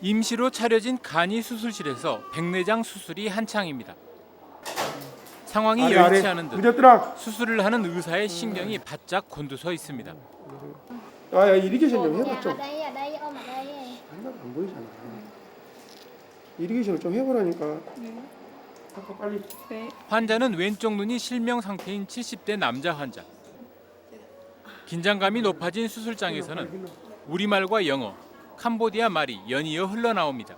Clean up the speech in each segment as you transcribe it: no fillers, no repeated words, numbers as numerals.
임시로 차려진 간이 수술실에서 백내장 수술이 한창입니다. 상황이 여의치 않은 듯 수술을 하는 의사의 신경이 바짝 곤두서 있습니다. 아, 이리게이션 좀 해봐 좀. ở đây ôm ở đây. 안 보이잖아. 이리게이션을 좀 해보라니까. 아까 빨리. 환자는 왼쪽 눈이 실명 상태인 70대 남자 환자. 긴장감이 높아진 수술장에서는 우리말과 영어, 캄보디아 말이 연이어 흘러나옵니다.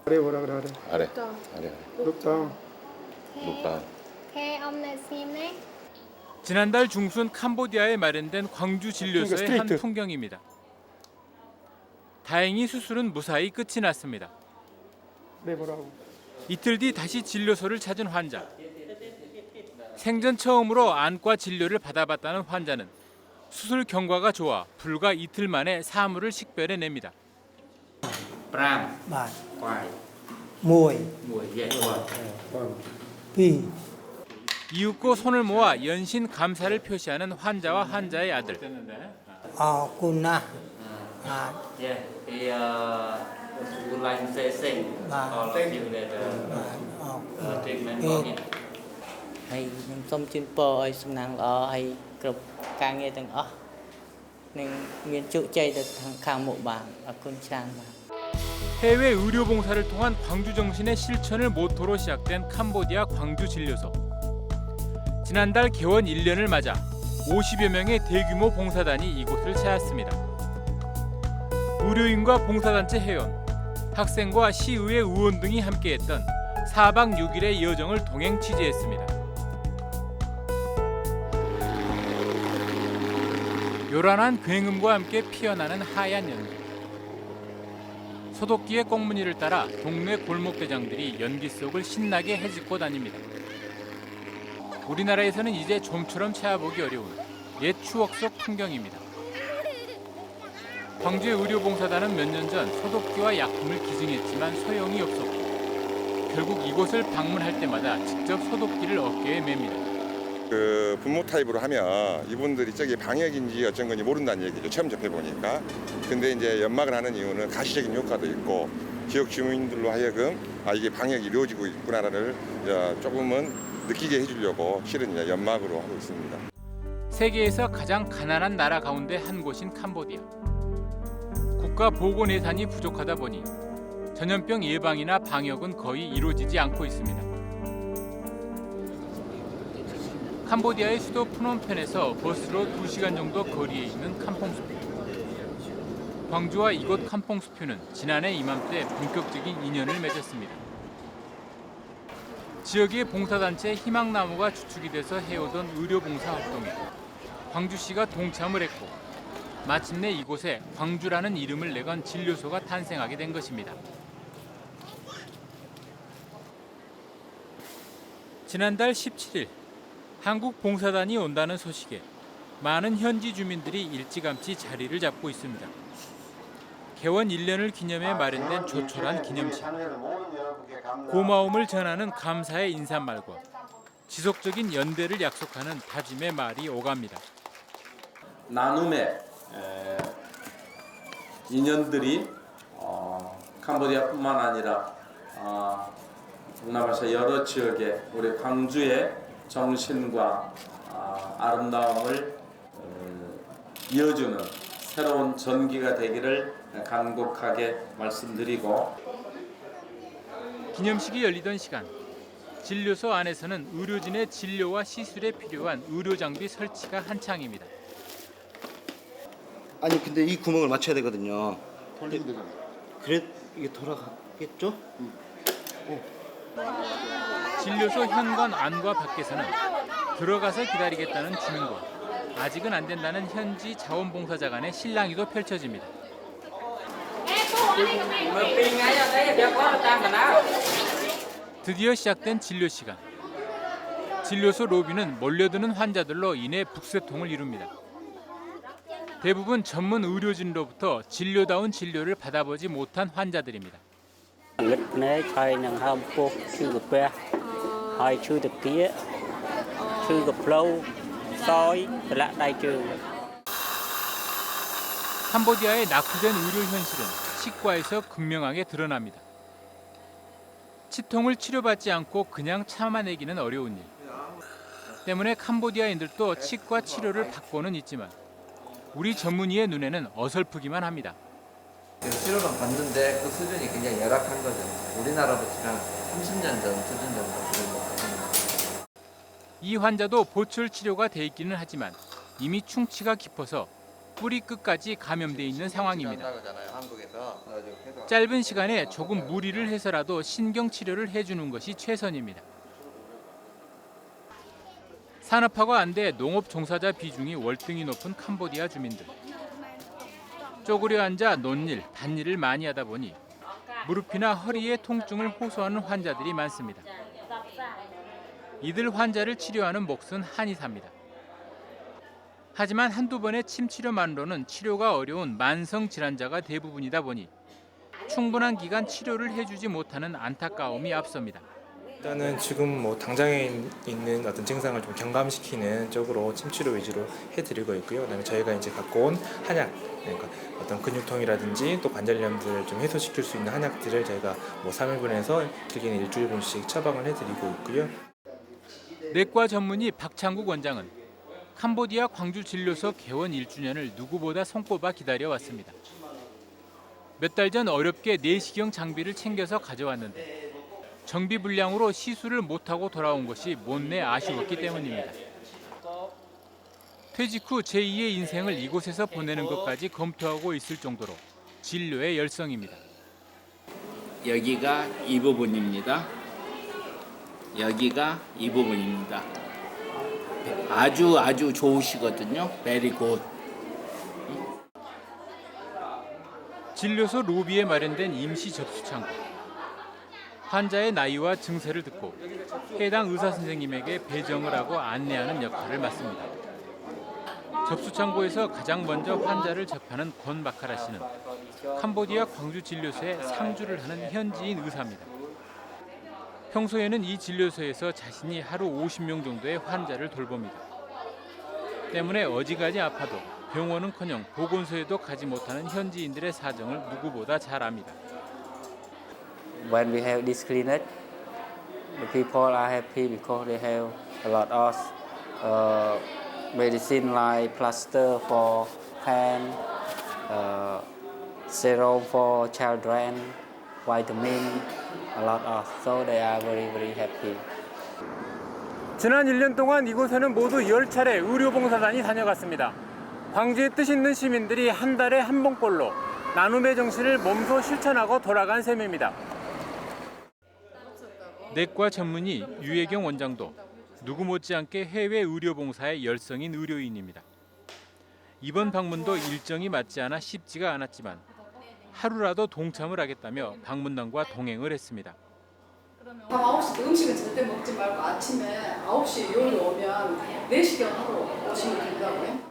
아래 뭐라 그래 아래. 아래. 높다. 높다. Khe ông này sim đấy. 지난달 중순 캄보디아에 마련된 광주 진료소의 한 스트레이트. 풍경입니다. 다행히 수술은 무사히 끝이 났습니다. 네 뭐라고. 이틀 뒤 다시 진료소를 찾은 환자. 생전 처음으로 안과 진료를 받아봤다는 환자는 수술 경과가 좋아 불과 이틀 만에 사물을 식별해냅니다. Pram, Bạn quài, mùi mùi dậy quài. Pì 이윽고 손을 모아 연신 감사를 표시하는 환자와 환자의 아들. Cô na Yeah, thì would like to say sing or give that treatment for him. ហើយខ្ញុំសូមជូនពរឲ្យសំណាងល្អហើយគ្រប់ការងារទាំងអស់នឹងមានជោគជ័យទៅខាងមុខបានអរគុណច្រើនបាទ 해외 의료 봉사를 통한 광주 정신의 실천을 모토로 시작된 캄보디아 광주 진료소. 지난달 개원 1년을 맞아 50여 명의 대규모 봉사단이 이곳을 찾았습니다. 의료인과 봉사단체 회원, 학생과 시의회 의원 등이 함께했던 4박 6일의 여정을 동행 취재했습니다. 요란한 굉음과 함께 피어나는 하얀 연기. 소독기의 꽁무니를 따라 동네 골목대장들이 연기 속을 신나게 헤집고 다닙니다. 우리나라에서는 이제 좀처럼 찾아보기 어려운 옛 추억 속 풍경입니다. 광주의 의료봉사단은 몇 년 전 소독기와 약품을 기증했지만 소용이 없었고 결국 이곳을 방문할 때마다 직접 소독기를 어깨에 맵니다. 그 분모 타입으로 하면 이분들이 저게 방역인지 어쩐 건지 모른다는 얘기죠. 처음 접해 보니까. 근데 이제 연막을 하는 이유는 가시적인 효과도 있고 지역 주민들로 하여금 이게 방역이 이루어지고 있구나를 조금은 느끼게 해주려고 실은 이제 연막으로 하고 있습니다. 세계에서 가장 가난한 나라 가운데 한 곳인 캄보디아. 국가 보건 예산이 부족하다 보니 전염병 예방이나 방역은 거의 이루어지지 않고 있습니다. 캄보디아의 수도 프놈펜에서 버스로 2시간 정도 거리에 있는 캄퐁스표. 광주와 이곳 캄퐁스표는 지난해 이맘때 본격적인 인연을 맺었습니다. 지역의 봉사단체 희망나무가 주축이 돼서 해오던 의료봉사 활동에 광주시가 동참을 했고 마침내 이곳에 광주라는 이름을 내건 진료소가 탄생하게 된 것입니다. 지난달 17일 한국 봉사단이 온다는 소식에 많은 현지 주민들이 일찌감치 자리를 잡고 있습니다. 개원 1년을 기념해 마련된 조촐한 기념식. 고마움을 전하는 감사의 인사말과 지속적인 연대를 약속하는 다짐의 말이 오갑니다. 나눔의 인연들이 캄보디아뿐만 아니라 동남아시아 여러 지역에 우리 광주의 정신과 아름다움을 이어주는 새로운 전기가 되기를 간곡하게 말씀드리고 기념식이 열리던 시간 진료소 안에서는 의료진의 진료와 시술에 필요한 의료장비 설치가 한창입니다. 아니 근데 이 구멍을 맞춰야 되거든요. 돌리면 되잖아. 그래 이게 돌아가겠죠? 진료소 현관 안과 밖에서는 들어가서 기다리겠다는 주민과 아직은 안 된다는 현지 자원봉사자 간의 실랑이도 펼쳐집니다. 드디어 시작된 진료 시간. 진료소 로비는 몰려드는 환자들로 인해 북새통을 이룹니다. 대부분 전문 의료진으로부터 진료다운 진료를 받아보지 못한 환자들입니다. 캄보디아의 낙후된 의료 현실은 치과에서 극명하게 드러납니다. 치통을 치료받지 않고 그냥 참아내기는 어려운 일. 때문에 캄보디아인들도 치과 치료를 받고는 있지만 우리 전문의의 눈에는 어설프기만 합니다. 치료는 받는데 그 수준이 굉장히 열악한 거죠. 우리나라로 치면 30년 전 수준 정도 되는 것 같습니다. 이 환자도 보철 치료가 돼 있기는 하지만 이미 충치가 깊어서 뿌리 끝까지 감염돼 있는 상황입니다. 짧은 시간에 조금 무리를 해서라도 신경 치료를 해주는 것이 최선입니다. 산업화가 안 돼 농업 종사자 비중이 월등히 높은 캄보디아 주민들. 쪼그려 앉아 논일, 밭일을 많이 하다 보니 무릎이나 허리의 통증을 호소하는 환자들이 많습니다. 이들 환자를 치료하는 몫은 한의사입니다. 하지만 한두 번의 침 치료만으로는 치료가 어려운 만성 질환자가 대부분이다 보니 충분한 기간 치료를 해주지 못하는 안타까움이 앞섭니다. 일단은 지금 뭐 당장에 있는 어떤 증상을 좀 경감시키는 쪽으로 침치료 위주로 해드리고 있고요. 그다음에 저희가 이제 갖고 온 한약, 그러니까 어떤 근육통이라든지 또 관절염들을 좀 해소시킬 수 있는 한약들을 저희가 뭐 3일분에서 길게는 일주일분씩 처방을 해드리고 있고요. 내과 전문의 박창국 원장은 캄보디아 광주 진료소 개원 1주년을 누구보다 손꼽아 기다려왔습니다. 몇 달 전 어렵게 내시경 장비를 챙겨서 가져왔는데 정비 불량으로 시술을 못하고 돌아온 것이 못내 아쉬웠기 때문입니다. 퇴직 후 제2의 인생을 이곳에서 보내는 것까지 검토하고 있을 정도로 진료에 열성입니다. 여기가 이 부분입니다. 여기가 이 부분입니다. 아주 좋으시거든요. Very good. 진료소 로비에 마련된 임시 접수 창구. 환자의 나이와 증세를 듣고 해당 의사 선생님에게 배정을 하고 안내하는 역할을 맡습니다. 접수 창구에서 가장 먼저 환자를 접하는 권 바카라 씨는 캄보디아 광주 진료소에 상주를 하는 현지인 의사입니다. 평소에는 이 진료소에서 자신이 하루 50명 정도의 환자를 돌봅니다. 때문에 어지간히 아파도 병원은커녕 보건소에도 가지 못하는 현지인들의 사정을 누구보다 잘 압니다. When we have this clinic, the people are happy because they have a lot of medicine like plaster for hand, serum for children, vitamin, a lot of. So they are very happy. 지난 1년 동안 이곳에는 모두 10차례 의료봉사단이 다녀갔습니다. 광주의 뜻 있는 시민들이 한 달에 한 번꼴로 나눔의 정신을 몸소 실천하고 돌아간 셈입니다. 내과 전문의 유혜경 원장도 누구 못지않게 해외 의료봉사에 열성인 의료인입니다. 이번 방문도 일정이 맞지 않아 쉽지가 않았지만 하루라도 동참을 하겠다며 방문단과 동행을 했습니다. 밤 9시 음식은 절대 먹지 말고 아침에 9시에 여기 오면 내시경하러 오시면 된다고요.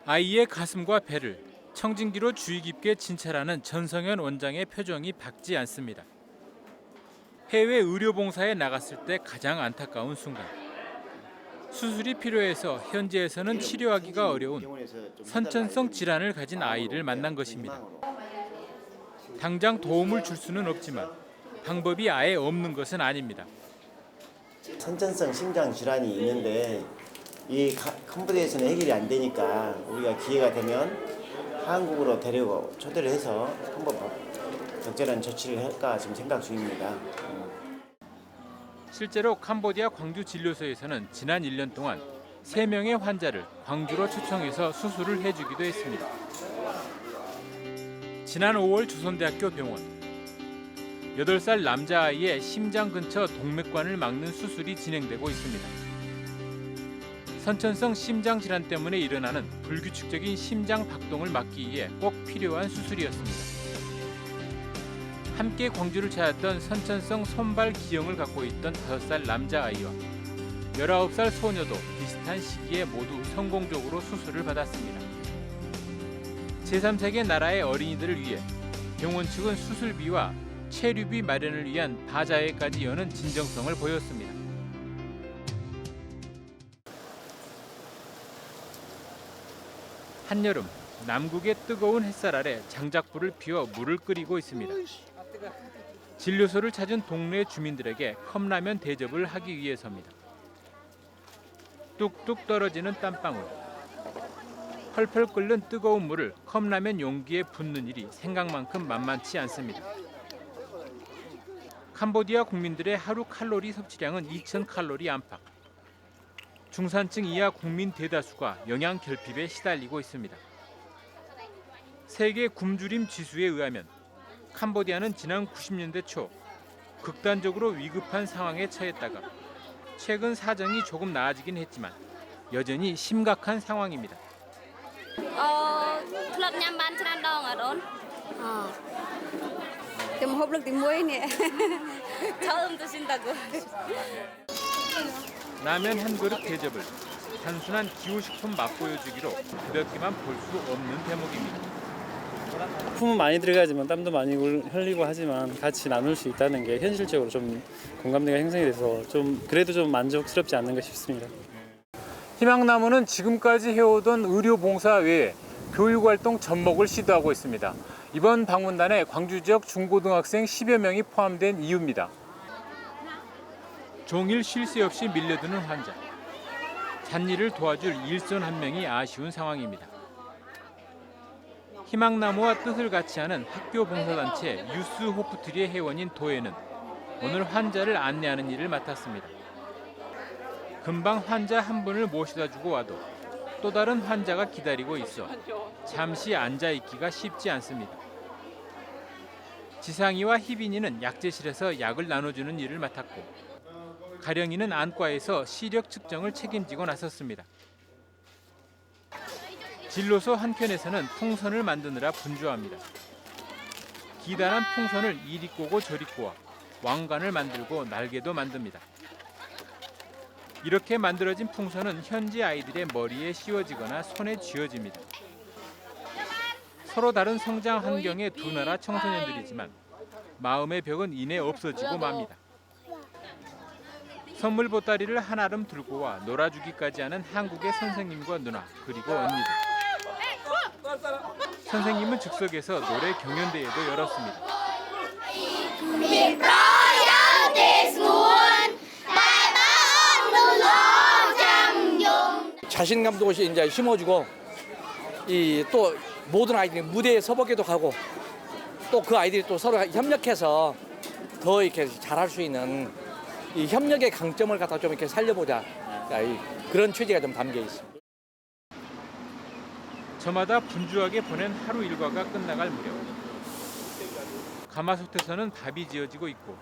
아이의 가슴과 배를 청진기로 주의 깊게 진찰하는 전성현 원장의 표정이 밝지 않습니다. 해외 의료봉사에 나갔을 때 가장 안타까운 순간. 수술이 필요해서 현지에서는 치료하기가 어려운 선천성 질환을 가진 아이를 만난 것입니다. 당장 도움을 줄 수는 없지만 방법이 아예 없는 것은 아닙니다. 선천성 심장 질환이 있는데 이 캄보디아에서는 해결이 안 되니까 우리가 기회가 되면 한국으로 데리고 초대를 해서 한번 적절한 조치를 할까 지금 생각 중입니다. 실제로 캄보디아 광주 진료소에서는 지난 1년 동안 3명의 환자를 광주로 초청해서 수술을 해주기도 했습니다. 지난 5월 조선대학교 병원 8살 남자아이의 심장 근처 동맥관을 막는 수술이 진행되고 있습니다. 선천성 심장 질환 때문에 일어나는 불규칙적인 심장 박동을 막기 위해 꼭 필요한 수술이었습니다. 함께 광주를 찾았던 선천성 손발 기형을 갖고 있던 5살 남자아이와 19살 소녀도 비슷한 시기에 모두 성공적으로 수술을 받았습니다. 제3세계 나라의 어린이들을 위해 병원 측은 수술비와 체류비 마련을 위한 바자회까지 여는 진정성을 보였습니다. 한여름 남극의 뜨거운 햇살 아래 장작불을 피워 물을 끓이고 있습니다. 진료소를 찾은 동네 주민들에게 컵라면 대접을 하기 위해서입니다. 뚝뚝 떨어지는 땀방울. 펄펄 끓는 뜨거운 물을 컵라면 용기에 붓는 일이 생각만큼 만만치 않습니다. 캄보디아 국민들의 하루 칼로리 섭취량은 2,000칼로리 안팎. 중산층 이하 국민 대다수가 영양 결핍에 시달리고 있습니다. 세계 굶주림 지수에 의하면 캄보디아는 지난 90년대 초 극단적으로 위급한 상황에 처했다가 최근 사정이 조금 나아지긴 했지만 여전히 심각한 상황입니다. 클럽 nhâm ban trên đong ở đốn. Tìm hộp lực tìm muối nè. 처음 드신다고. 라면 한 그릇 대접을 단순한 기호식품 맛보여주기로 가볍게만 볼 수 없는 대목입니다. 품은 많이 들어가지만 땀도 많이 흘리고 하지만 같이 나눌 수 있다는 게 현실적으로 좀 공감대가 형성이 돼서 좀 그래도 좀 만족스럽지 않는가 싶습니다. 희망나무는 지금까지 해오던 의료봉사 외에 교육활동 접목을 시도하고 있습니다. 이번 방문단에 광주 지역 중고등학생 10여 명이 포함된 이유입니다. 종일 쉴 새 없이 밀려드는 환자. 잔일을 도와줄 일손 한 명이 아쉬운 상황입니다. 희망나무와 뜻을 같이 하는 학교 봉사단체 유스 호프트리의 회원인 도혜는 오늘 환자를 안내하는 일을 맡았습니다. 금방 환자 한 분을 모셔다 주고 와도 또 다른 환자가 기다리고 있어 잠시 앉아있기가 쉽지 않습니다. 지상이와 희빈이는 약제실에서 약을 나눠주는 일을 맡았고 가령이는 안과에서 시력 측정을 책임지고 나섰습니다. 진료소 한켠에서는 풍선을 만드느라 분주합니다. 기단한 풍선을 이리 꼬고 저리 꼬아 왕관을 만들고 날개도 만듭니다. 이렇게 만들어진 풍선은 현지 아이들의 머리에 씌워지거나 손에 쥐어집니다. 서로 다른 성장 환경의 두 나라 청소년들이지만 마음의 벽은 이내 없어지고 맙니다. 선물 보따리를 한아름 들고 와 놀아주기까지 하는 한국의 선생님과 누나 그리고 언니들. 선생님은 즉석에서 노래 경연대회도 열었습니다. 자신감도 이제 심어주고 이 또 모든 아이들이 무대에 서보기도 하고 또 그 아이들이 또 서로 협력해서 더 이렇게 잘할 수 있는 이 협력의 강점을 갖다 좀 이렇게 살려보자 그런 취지가 좀 담겨 있습니다. 저마다 분주하게 보낸 하루 일과가 끝나갈 무렵 가마솥에서는 밥이 지어지고 있고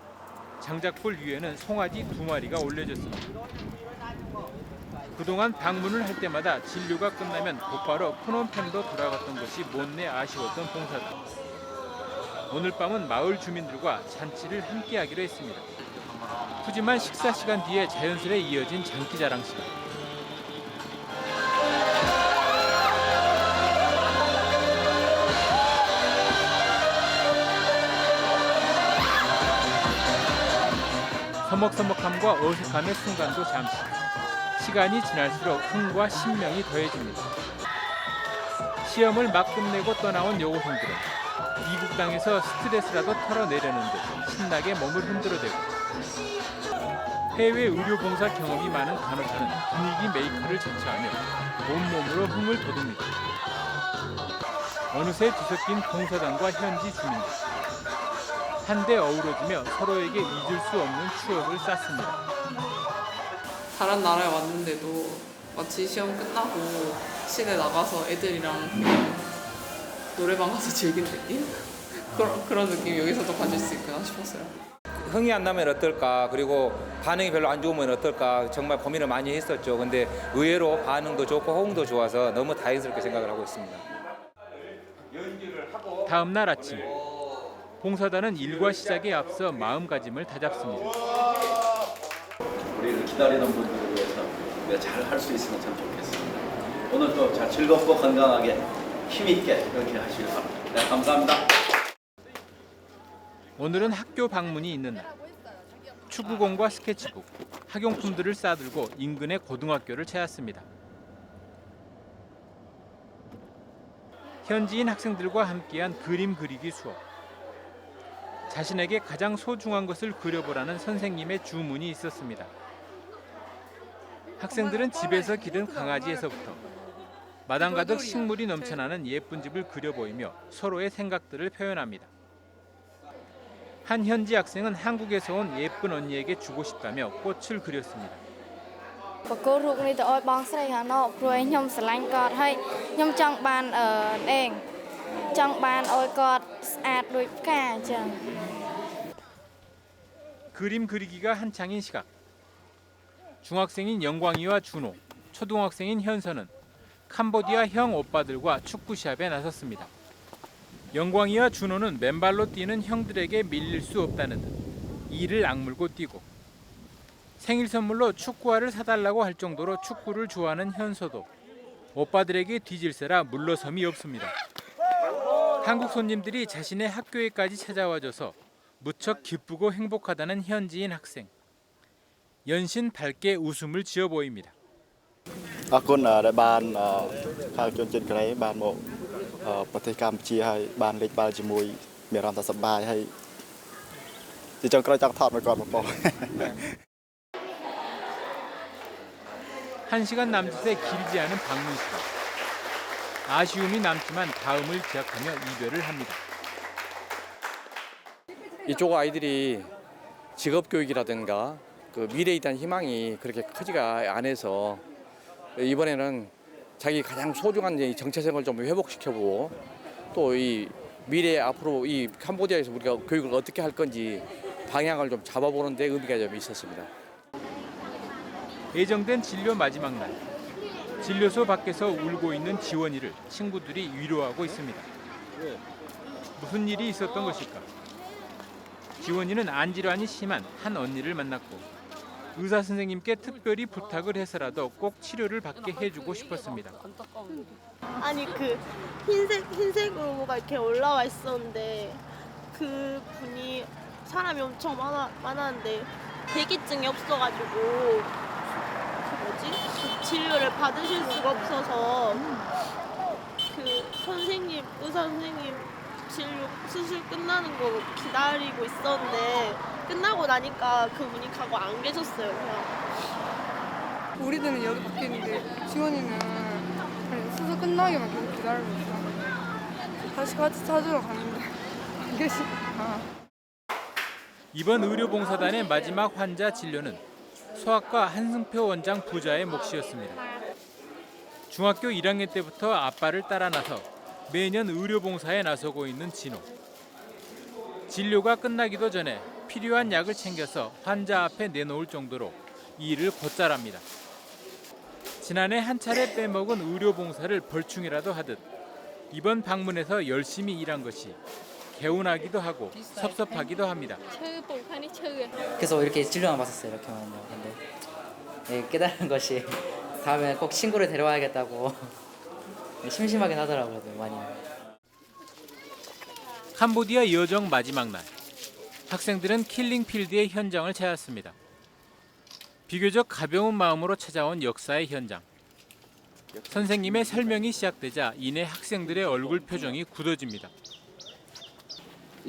장작불 위에는 송아지 2마리가 올려졌습니다. 그동안 방문을 할 때마다 진료가 끝나면 곧바로 푸놈펜도 돌아갔던 것이 못내 아쉬웠던 봉사단. 오늘 밤은 마을 주민들과 잔치를 함께하기로 했습니다. 푸짐한 식사 시간 뒤에 자연스레 이어진 장기자랑 시간. 서먹서먹함과 어색함의 순간도 잠시. 시간이 지날수록 흥과 신명이 더해집니다. 시험을 막 끝내고 떠나온 여고생들은 이국 땅에서 스트레스라도 털어내려는 듯 신나게 몸을 흔들어대고 해외 의료봉사 경험이 많은 간호사는 분위기 메이커를 제쳐하며 온몸으로 흥을 돋웁니다. 어느새 뒤섞인 봉사단과 현지 주민들. 한데 어우러지며 서로에게 잊을 수 없는 추억을 쌓습니다. 다른 나라에 왔는데도 마치 시험 끝나고 시내 나가서 애들이랑 그냥 노래방 가서 즐긴 느낌? 그런 느낌 여기서도 가질 수 있구나 싶었어요. 흥이 안 나면 어떨까, 그리고 반응이 별로 안 좋으면 어떨까 정말 고민을 많이 했었죠. 근데 의외로 반응도 좋고 호응도 좋아서 너무 다행스럽게 생각을 하고 있습니다. 다음 날 아침 봉사단은 일과 시작에 앞서 마음가짐을 다잡습니다. 우리를 기다리는 분들을 위해서 우리가 잘 할 수 있으면 참 좋겠습니다. 오늘도 잘 즐겁고 건강하게 힘있게 그렇게 하시길 바랍니다. 네, 감사합니다. 오늘은 학교 방문이 있는 날. 축구공과 스케치북, 학용품들을 싸들고 인근의 고등학교를 찾았습니다. 현지인 학생들과 함께한 그림 그리기 수업. 자신에게 가장 소중한 것을 그려보라는 선생님의 주문이 있었습니다. 학생들은 집에서 기른 강아지에서부터 마당 가득 식물이 넘쳐나는 예쁜 집을 그려 보이며 서로의 생각들을 표현합니다. 한 현지 학생은 한국에서 온 예쁜 언니에게 주고 싶다며 꽃을 그렸습니다. បកគោរូបនេះទៅឲ្យបងស្រីហាណូព្រោះឯងខ្ញុំស្រឡាញ់គាត់ហើយខ្ញុំចង់បានឯងចង់បានឲ្យគាត់ស្អាតដូចផ្កាអញ្ចឹង 그림 그리기가 한창인 시각. 중학생인 영광이와 준호, 초등학생인 현서는 캄보디아 형 오빠들과 축구 시합에 나섰습니다. 영광이와 준호는 맨발로 뛰는 형들에게 밀릴 수 없다는 듯 이를 악물고 뛰고, 생일 선물로 축구화를 사달라고 할 정도로 축구를 좋아하는 현서도 오빠들에게 뒤질세라 물러섬이 없습니다. 한국 손님들이 자신의 학교에까지 찾아와줘서 무척 기쁘고 행복하다는 현지인 학생. 연신 밝게 웃음을 지어 보입니다. អរគុណដែលបានខាងជនជាតិកូរ៉េបានមកប្រទេសកម្ពុជាហើយបានលេងបាល់ជាមួយមានអារម្មណ៍ថាសប្បាយហើយទីចុងក្រោយចង់ថតមកគាត់មកបង 1시간 남짓의 길지 않은 방문 시간. 아쉬움이 남지만 다음을 기약하며 이별을 합니다. 이쪽 아이들이 직업 교육이라든가 그 미래에 대한 희망이 그렇게 크지가 않아서 이번에는 자기 가장 소중한 이 정체성을 좀 회복시켜보고 또 이 미래 앞으로 이 캄보디아에서 우리가 교육을 어떻게 할 건지 방향을 좀 잡아보는 데 의미가 좀 있었습니다. 예정된 진료 마지막 날. 진료소 밖에서 울고 있는 지원이를 친구들이 위로하고 있습니다. 무슨 일이 있었던 것일까? 지원이는 안질환이 심한 한 언니를 만났고 의사 선생님께 특별히 부탁을 해서라도 꼭 치료를 받게 해주고 싶었습니다. 아니 그 흰색으로 뭐가 이렇게 올라와 있었는데 그 분이 사람이 엄청 많았는데 대기증이 없어가지고 그 뭐지? 그 진료를 받으실 수가 없어서 그 의사 선생님 진료 수술 끝나는 거 기다리고 있었는데 끝나고 나니까 그분이 가고 안 계셨어요. 그냥. 우리들은 여기 밖에 있는데 지원이는 그냥 수술 끝나기만 계속 기다리고 있어. 다시 같이 찾으러 가는데 안 계시. 이번 의료봉사단의 마지막 환자 진료는 소아과 한승표 원장 부자의 몫이었습니다. 중학교 1학년 때부터 아빠를 따라 나서 매년 의료봉사에 나서고 있는 진호. 진료가 끝나기도 전에 필요한 약을 챙겨서 환자 앞에 내놓을 정도로 이 일을 곧잘합니다. 지난해 한 차례 빼먹은 의료봉사를 벌충이라도 하듯 이번 방문에서 열심히 일한 것이 개운하기도 하고 섭섭하기도 합니다. 그래서 이렇게 진료만 받았어요. 이렇게만. 근데 깨달은 것이 다음에 꼭 친구를 데려와야겠다고 심심하긴 하더라고요. 많이. 캄보디아 여정 마지막 날. 학생들은 킬링필드의 현장을 찾았습니다. 비교적 가벼운 마음으로 찾아온 역사의 현장. 선생님의 설명이 시작되자 이내 학생들의 얼굴 표정이 굳어집니다.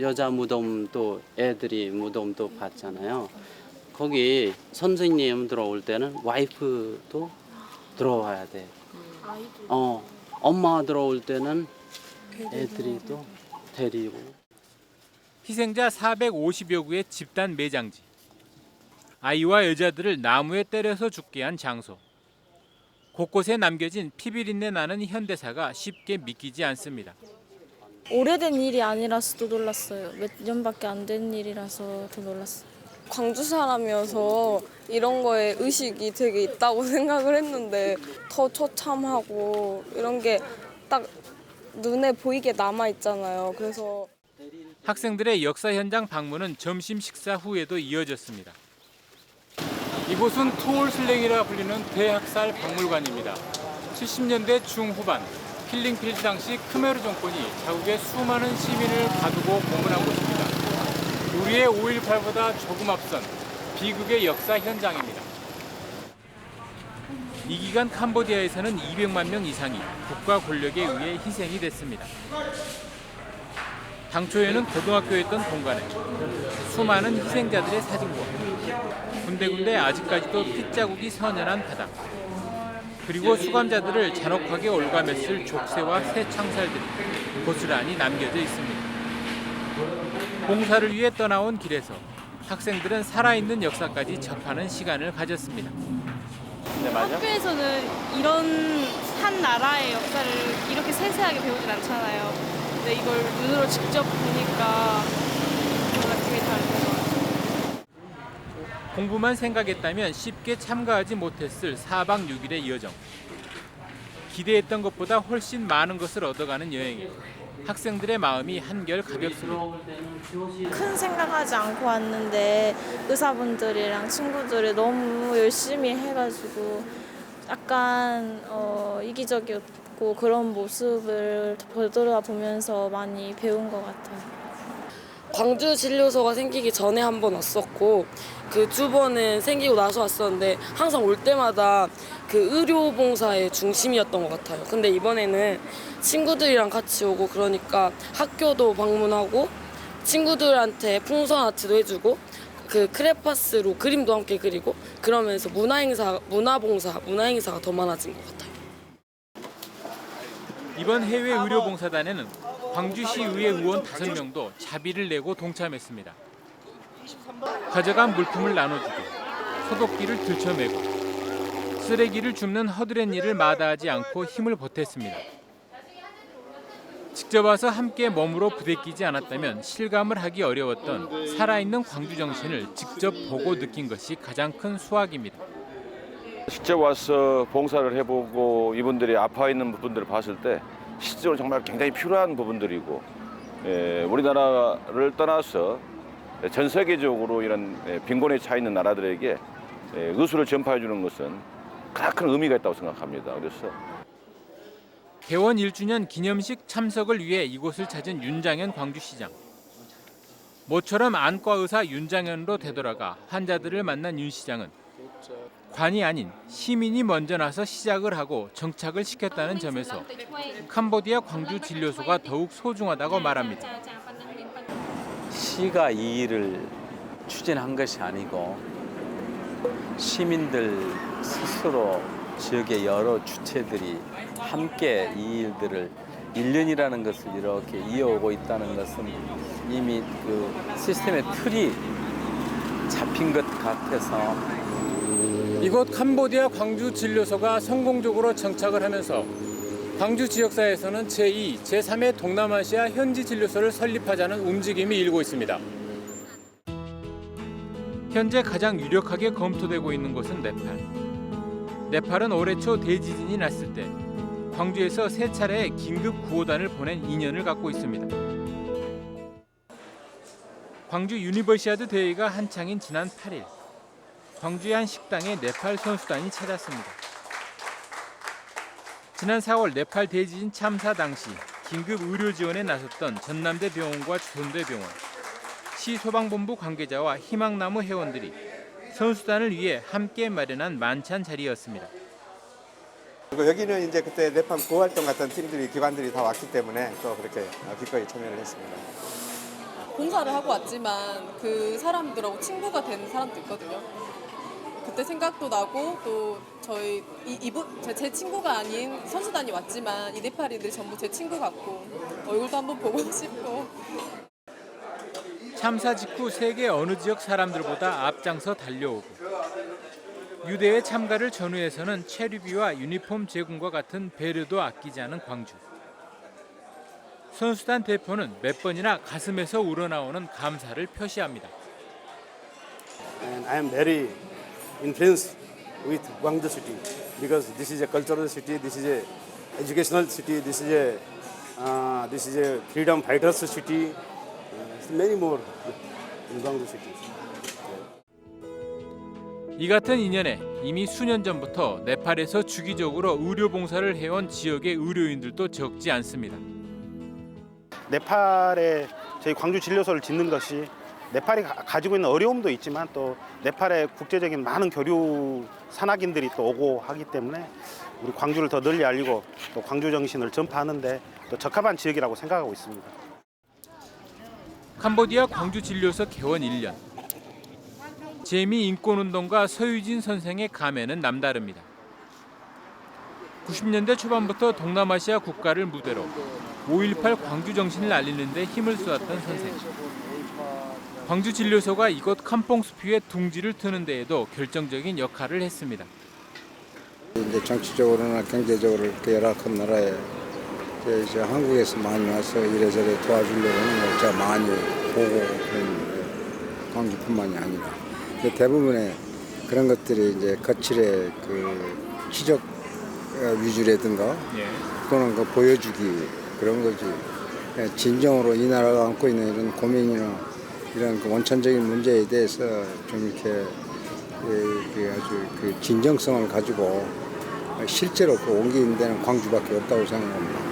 여자 무덤도 애들이 무덤도 봤잖아요. 거기 선생님 들어올 때는 와이프도 들어와야 돼. 엄마 들어올 때는 애들이 또 데리고. 희생자 450여 구의 집단 매장지. 아이와 여자들을 나무에 때려서 죽게 한 장소. 곳곳에 남겨진 피비린내 나는 현대사가 쉽게 믿기지 않습니다. 오래된 일이 아니라서도 놀랐어요. 몇 년밖에 안 된 일이라서 더 놀랐어요. 광주 사람이어서 이런 거에 의식이 되게 있다고 생각을 했는데 더 처참하고 이런 게 딱 눈에 보이게 남아 있잖아요. 그래서 학생들의 역사 현장 방문은 점심 식사 후에도 이어졌습니다. 이곳은 투올 슬랭이라 불리는 대학살 박물관입니다. 70년대 중후반 킬링필드 당시 크메르 정권이 자국의 수많은 시민을 가두고 고문한 곳입니다. 우리의 5.18보다 조금 앞선 비극의 역사 현장입니다. 이 기간 캄보디아에서는 200만 명 이상이 국가 권력에 의해 희생이 됐습니다. 당초에는 고등학교였던 공간에 수많은 희생자들의 사진과 군데군데 아직까지도 핏자국이 선연한 바닥, 그리고 수감자들을 잔혹하게 올가맸을 족쇄와 새 창살들이 고스란히 남겨져 있습니다. 봉사를 위해 떠나온 길에서 학생들은 살아있는 역사까지 접하는 시간을 가졌습니다. 학교에서는 이런 한 나라의 역사를 이렇게 세세하게 배우진 않잖아요. 근데 이걸 눈으로 직접 보니까 뭔가 되게 다른 것 같아요. 공부만 생각했다면 쉽게 참가하지 못했을 4박 6일의 여정. 기대했던 것보다 훨씬 많은 것을 얻어가는 여행에 학생들의 마음이 한결 가볍습니다. 큰 생각하지 않고 왔는데 의사분들이랑 친구들이 너무 열심히 해가지고 약간 이기적이었고 그런 모습을 되돌아보면서 많이 배운 것 같아요. 광주 진료소가 생기기 전에 한 번 왔었고 그 두 번은 생기고 나서 왔었는데 항상 올 때마다 그 의료봉사의 중심이었던 것 같아요. 근데 이번에는 친구들이랑 같이 오고 그러니까 학교도 방문하고 친구들한테 풍선 아트도 해주고 그 크레파스로 그림도 함께 그리고 그러면서 문화봉사가 더 많아진 것 같아요. 이번 해외 의료봉사단에는 광주시의회 의원 5명도 자비를 내고 동참했습니다. 가져간 물품을 나눠주고 소독기를 들쳐매고 쓰레기를 줍는 허드렛 일을 마다하지 않고 힘을 보탰습니다. 직접 와서 함께 몸으로 부대끼지 않았다면 실감을 하기 어려웠던 살아있는 광주 정신을 직접 보고 느낀 것이 가장 큰 수확입니다. 직접 와서 봉사를 해보고 이분들이 아파 있는 부분들을 봤을 때 실제로 정말 굉장히 필요한 부분들이고 우리나라를 떠나서 전 세계적으로 이런 빈곤에 차 있는 나라들에게 의술을 전파해 주는 것은 가장 큰 의미가 있다고 생각합니다. 그래서 개원 1주년 기념식 참석을 위해 이곳을 찾은 윤장현 광주시장. 모처럼 안과 의사 윤장현으로 되돌아가 환자들을 만난 윤 시장은 관이 아닌 시민이 먼저 나서 시작을 하고 정착을 시켰다는 점에서 캄보디아 광주 진료소가 더욱 소중하다고 말합니다. 시가 이 일을 추진한 것이 아니고 시민들 스스로 지역의 여러 주체들이 함께 이 일들을 1년이라는 것을 이렇게 이어오고 있다는 것은 이미 그 시스템의 틀이 잡힌 것 같아서 이곳 캄보디아 광주 진료소가 성공적으로 정착을 하면서 광주 지역사회에서는 제2, 제3의 동남아시아 현지 진료소를 설립하자는 움직임이 일고 있습니다. 현재 가장 유력하게 검토되고 있는 곳은 네팔. 네팔은 올해 초 대지진이 났을 때 광주에서 3차례의 긴급 구호단을 보낸 인연을 갖고 있습니다. 광주 유니버시아드 대회가 한창인 지난 8일 광주의 한 식당에 네팔 선수단이 찾았습니다. 지난 4월 네팔 대지진 참사 당시 긴급 의료 지원에 나섰던 전남대병원과 조선대병원, 시소방본부 관계자와 희망나무 회원들이 선수단을 위해 함께 마련한 만찬 자리였습니다. 그리고 여기는 이제 그때 네팔 구호활동 같은 팀들이 기관들이 다 왔기 때문에 또 그렇게 기꺼이 참여를 했습니다. 봉사를 하고 왔지만 그 사람들하고 친구가 된 사람도 있거든요. 그때 생각도 나고 또 저희 제 친구가 아닌 선수단이 왔지만 이 네팔이들 전부 제 친구 같고 얼굴도 한번 보고 싶고. 참사 직후 세계 어느 지역 사람들보다 앞장서 달려오고 유대회 참가를 전후해서는 체류비와 유니폼 제공과 같은 배려도 아끼지 않은 광주. 선수단 대표는 몇 번이나 가슴에서 우러나오는 감사를 표시합니다. And I am very influenced with Gwangju city because this is a cultural city, this is a educational city, this is a freedom fighters city, many more in Gwangju city. 이 같은 인연에 이미 수년 전부터 네팔에서 주기적으로 의료 봉사를 해온 지역의 의료인들도 적지 않습니다. 네팔에 저희 광주 진료소를 짓는 것이 네팔이 가지고 있는 어려움도 있지만 또 네팔의 국제적인 많은 교류 산악인들이 또 오고 하기 때문에 우리 광주를 더 널리 알리고 또 광주 정신을 전파하는데 또 적합한 지역이라고 생각하고 있습니다. 캄보디아 광주 진료소 개원 1년. 재미 인권운동가 서유진 선생의 감회는 남다릅니다. 90년대 초반부터 동남아시아 국가를 무대로 5.18 광주 정신을 알리는 데 힘을 쏟았던 선생. 광주 진료소가 이곳 캄퐁스퓨의 둥지를 트는 데에도 결정적인 역할을 했습니다. 이제 정치적으로나 경제적으로 이렇게 열악한 나라에 이제 한국에서 많이 와서 이래저래 도와주려고 하는 걸 제가 많이 보고 그런 광주뿐만이 아니라 대부분의 그런 것들이 이제 거칠의 그 기적 위주라든가 또는 그 보여주기 그런 거지. 진정으로 이 나라가 안고 있는 이런 고민이나 이런 그 원천적인 문제에 대해서 좀 이렇게 아주 그 진정성을 가지고 실제로 그 옮기는 데는 광주밖에 없다고 생각합니다.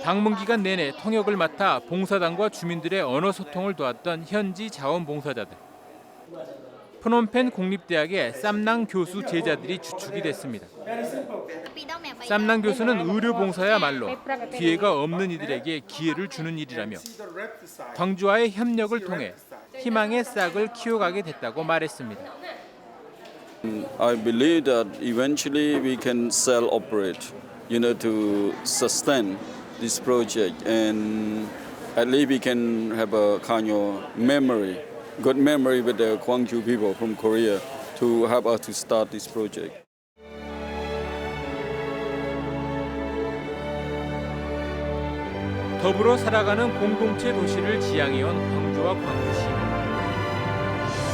방문 기간 내내 통역을 맡아 봉사단과 주민들의 언어 소통을 도왔던 현지 자원봉사자들. 프놈펜 국립대학의 쌈낭 교수 제자들이 주축이 됐습니다. 쌈낭 교수는 의료봉사야말로 기회가 없는 이들에게 기회를 주는 일이라며 광주와의 협력을 통해 희망의 싹을 키워가게 됐다고 말했습니다. I believe that eventually we can self-operate, to sustain this project, and at least we can have a kind of memory, good memory with the Gwangju people from Korea to help us to start this project. 더불어 살아가는 공동체 도시를 지향해온 광주와 광주시.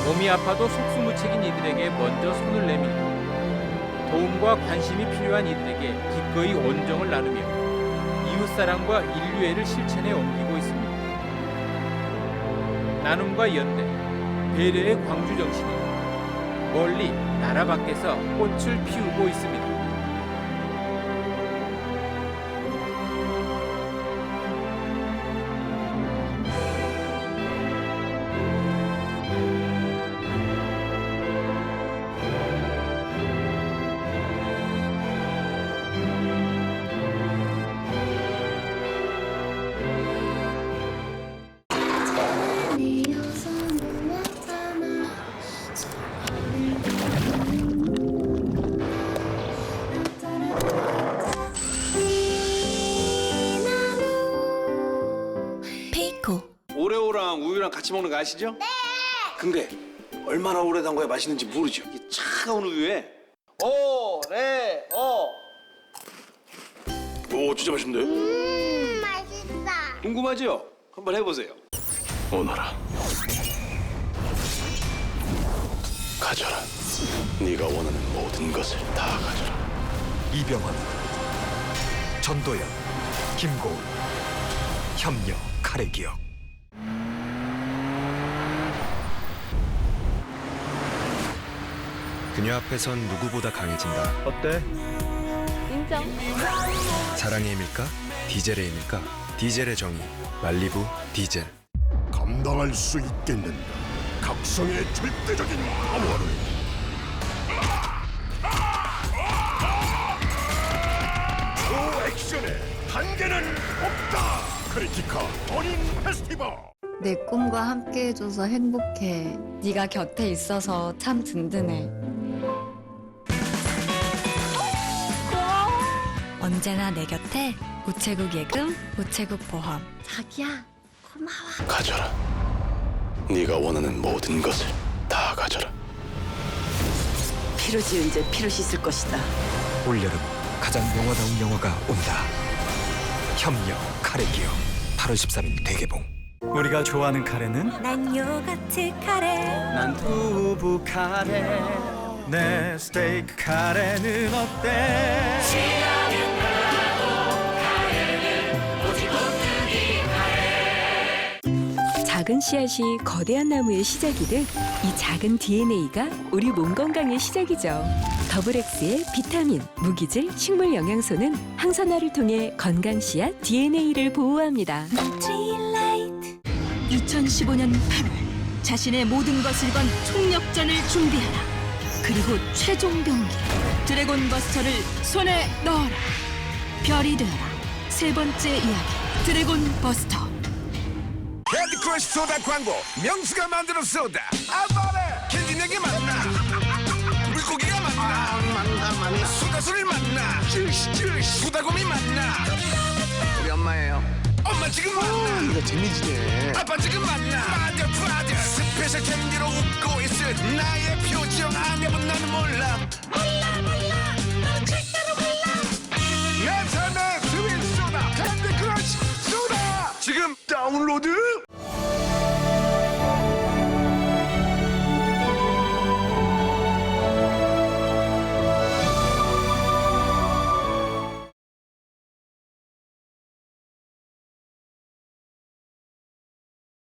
몸이 아파도 속수무책인 이들에게 먼저 손을 내밀고 도움과 관심이 필요한 이들에게 기꺼이 온정을 나누며 이웃사랑과 인류애를 실천에 옮기고 있습니다. 나눔과 연대, 배려의 광주 정신이 멀리 나라 밖에서 꽃을 피우고 있습니다. 오레오랑 우유랑 같이 먹는 거 아시죠? 네! 근데 얼마나 오래 담가야 맛있는지 모르죠? 이 차가운 우유에 오레오! 오, 진짜 맛있는데? 맛있다. 궁금하죠? 한번 해보세요. 오너라. 가져라. 네가 원하는 모든 것을 다 가져라. 이병헌, 전도연, 김고은, 협력, 카레기억. 그녀 앞에선 누구보다 강해진다. 어때? 인정. 사랑의 힘일까? 디젤의 힘일까? 디젤의 정의. 말리부 디젤. 감당할 수 있겠는가? 각성의 절대적인 파워를. 초액션의 한계는 없다. 크리티카 어린 페스티벌. 내 꿈과 함께 해줘서 행복해. 네가 곁에 있어서 참 든든해. 언제나 내 곁에 우체국 예금, 우체국 보험. 자기야, 고마워. 가져라. 네가 원하는 모든 것을 다 가져라. 피로 지은 죄 피로 씻을 것이다. 올여름 가장 영화다운 영화가 온다. 협력 카레기어 8월 13일 대개봉. 우리가 좋아하는 카레는? 난 요거트 카레. 난 두부 카레. 내 스테이크 카레는 어때? 취향은 달라도 카레는 오직 오뚜기 카레. 작은 씨앗이 거대한 나무의 시작이듯 이 작은 DNA가 우리 몸 건강의 시작이죠. 더블X의 비타민, 무기질, 식물 영양소는 항산화를 통해 건강 씨앗 DNA를 보호합니다. 2015년 8월 자신의 모든 것을 건 총력전을 준비하라. 그리고 최종 경기 드래곤 버스터를 손에 넣어라. 별이 되어라. 세 번째 이야기 드래곤 버스터. 캔디 크러쉬 소다 광고 명수가 만들어 소다. 아바레 캔디 내게 만나. 물고기가 만나. 만나. 수다술을 만나. 수다곰이 만나. 우리 엄마예요. 엄마 지금 만나. 이거 재미지네. 아빠 지금 만나. 마더 프라더 스페셜 캔디로 웃고 있을 나의 표정 안 해본 나는 몰라.